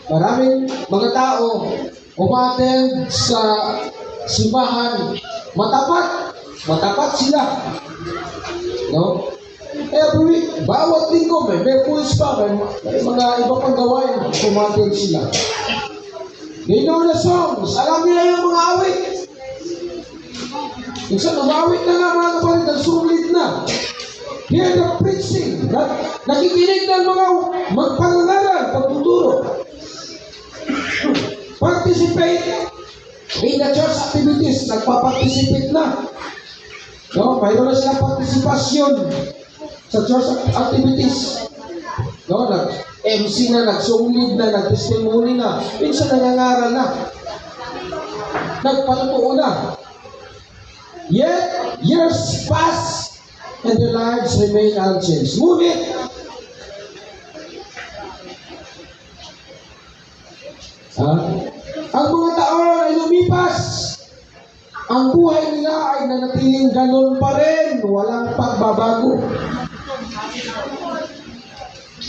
Maraming mga tao umattend sa simbahan, matapat sila. No? Every week, bawat linggo, may pulis pa, may mga iba pang gawain, umattend sila. They know the songs, alam nila yung mga awit. Minsan, umawit na nga mga kapatid, nagsulit na. Hear the preaching, nakikinig ng mga magpangaral, pagtuturo. Participate in the church activities, nagpa-participate na. No, mayroon na silang partisipasyon sa church activities. No, nag-MC na, nag-song na, nag-testimony na, minsan nangangaral na, nagpatutuo na. Yet, years pass and their lives remain unchanged. Ngunit, ang mga taon ay lumipas. Ang buhay nila ay nanatiling ganon pa rin. Walang pagbabago.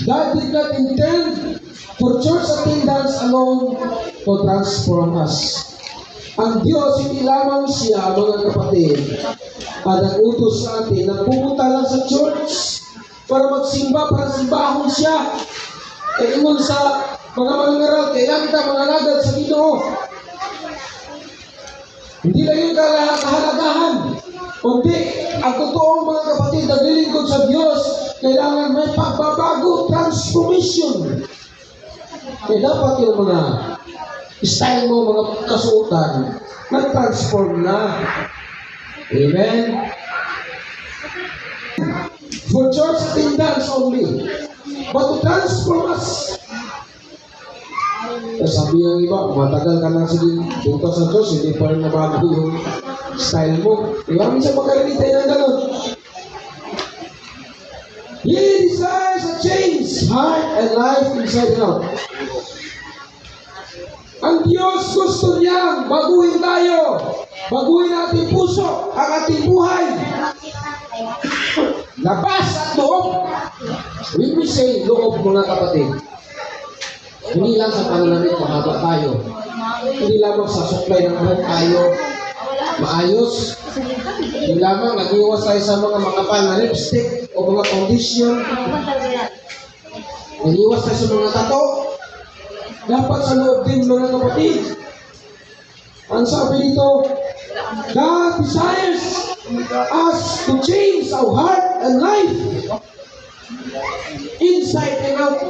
God did not intend for church attendance alone to transform us. Ang Diyos, hindi lamang siya, mga kapatid, at nag-utos sa atin na pumunta lang sa church para magsimba, para simbahon siya. E ingon sa mga mangaral, kailangan kita mangalagad sa Ginoo. Hindi lang yung kahalagahan. Kundi, ang totoong mga kapatid, naglilingkod sa Diyos, kailangan may pagbabago, transformation. Kaya dapat yung mga style mo, mga kasuotan, nag-transform na. Amen? For church attendance only, but to transform us. Sabi ng iba, matagal ka lang sige punta sa church, hindi pa rin nabago yung style mo. Diba? Minsan magkarinig tayo ng gano'n. He desires a change, heart and life inside and out. Ang Diyos gusto niya, baguhin tayo. Baguhin ating puso, ang ating buhay. Labas at loob. When we say loob, mga kapatid, hindi lang sa pananamit mahaba tayo. Hindi lamang sa supply ng buhok tayo maayos. Hindi lamang nag-iwas tayo sa mga makapal na lipstick o mga condition. Nag-iwas tayo sa mga tato. Dapat sa loob din, mga kapatid. Ang sabi dito, God desires us to change our heart and life inside and out.